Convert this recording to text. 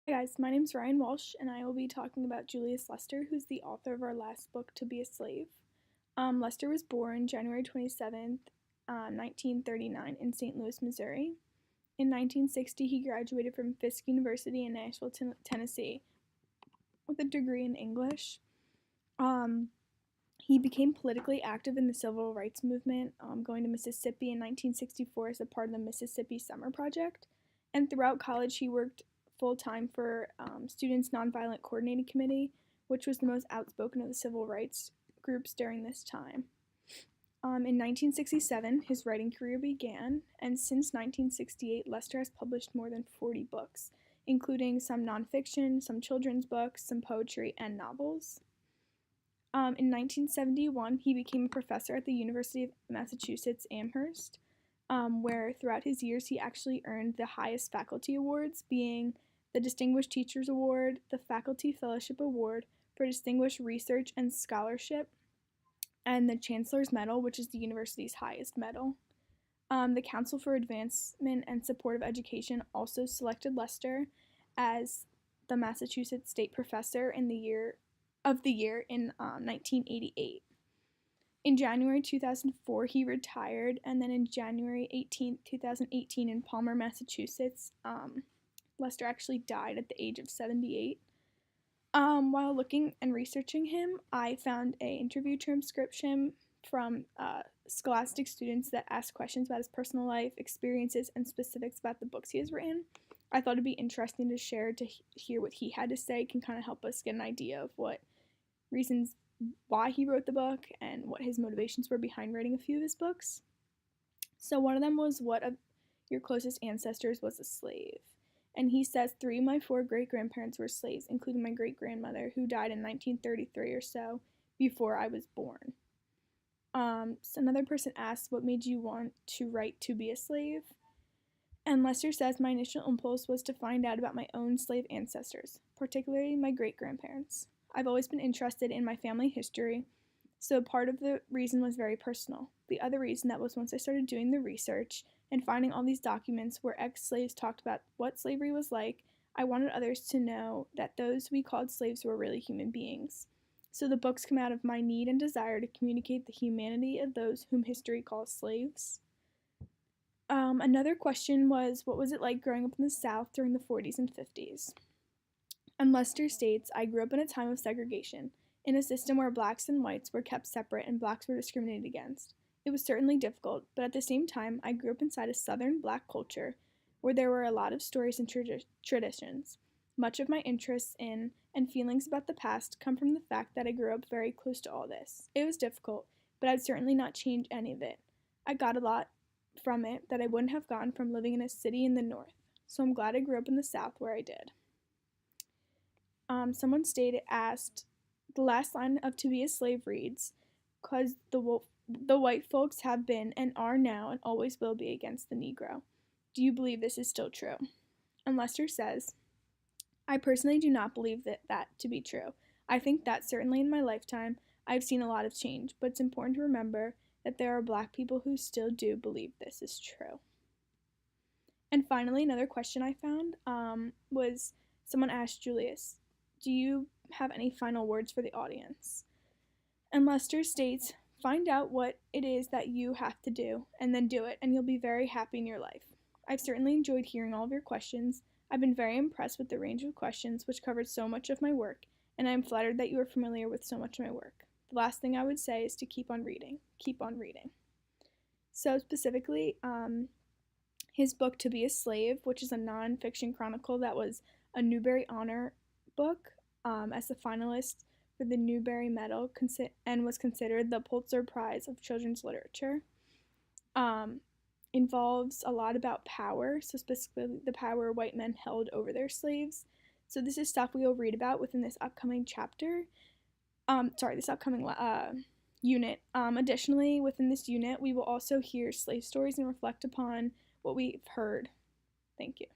Hi guys, my name's Ryan Walsh, and I will be talking about Julius Lester, who's the author of our last book, To Be a Slave. Lester was born January 27th, 1939, in St. Louis, Missouri. In 1960, he graduated from Fisk University in Nashville, Tennessee, with a degree in English. Um, he became politically active in the civil rights movement, going to Mississippi in 1964 as a part of the Mississippi Summer Project. And throughout college, he worked full time for Students Nonviolent Coordinating Committee, which was the most outspoken of the civil rights groups during this time. In 1967, his writing career began, and since 1968, Lester has published more than 40 books, including some nonfiction, some children's books, some poetry, and novels. In 1971, he became a professor at the University of Massachusetts Amherst, where throughout his years he actually earned the highest faculty awards, being the Distinguished Teachers Award, the Faculty Fellowship Award for Distinguished Research and Scholarship, and the Chancellor's Medal, which is the university's highest medal. The Council for Advancement and Support of Education also selected Lester as the Massachusetts State Professor in the year in 1988. In January 2004, he retired, and then in January 2018, in Palmer, Massachusetts, Lester actually died at the age of 78. While looking and researching him, I found an interview transcription from scholastic students that asked questions about his personal life, experiences, and specifics about the books he has written. I thought it'd be interesting to share, to hear what he had to say. It can kind of help us get an idea of what reasons why he wrote the book and what his motivations were behind writing a few of his books. So one of them was, what of your closest ancestors was a slave? And he says 3 of my 4 great-grandparents were slaves, including my great-grandmother, who died in 1933 or so, before I was born. So another person asked, what made you want to write To Be a Slave? And Lester says, my initial impulse was to find out about my own slave ancestors, particularly my great-grandparents. I've always been interested in my family history, so part of the reason was very personal. The other reason that was once I started doing the research and finding all these documents where ex-slaves talked about what slavery was like, I wanted others to know that those we called slaves were really human beings. So the books come out of my need and desire to communicate the humanity of those whom history calls slaves. Another question was, what was it like growing up in the South during the 40s and 50s? And Lester states, I grew up in a time of segregation, in a system where blacks and whites were kept separate and blacks were discriminated against. It was certainly difficult, but at the same time, I grew up inside a Southern black culture where there were a lot of stories and traditions. Much of my interests in and feelings about the past come from the fact that I grew up very close to all this. It was difficult, but I'd certainly not change any of it. I got a lot from it that I wouldn't have gotten from living in a city in the North, so I'm glad I grew up in the South where I did. Someone asked, the last line of To Be a Slave reads, because the white folks have been and are now and always will be against the Negro. Do you believe this is still true? And Lester says, I personally do not believe that to be true. I think that certainly in my lifetime, I've seen a lot of change, but it's important to remember that there are black people who still do believe this is true. And finally, another question I found was, someone asked Julius, do you have any final words for the audience? And Lester states, find out what it is that you have to do, and then do it, and you'll be very happy in your life. I've certainly enjoyed hearing all of your questions. I've been very impressed with the range of questions, which covered so much of my work, and I am flattered that you are familiar with so much of my work. The last thing I would say is to keep on reading. Keep on reading. So specifically, his book To Be a Slave, which is a nonfiction chronicle that was a Newbery Honor book, as a finalist for the Newbery Medal and was considered the Pulitzer Prize of Children's Literature. Involves a lot about power, so specifically the power white men held over their slaves. So this is stuff we will read about within this upcoming chapter. This upcoming unit. Additionally, within this unit, we will also hear slave stories and reflect upon what we've heard. Thank you.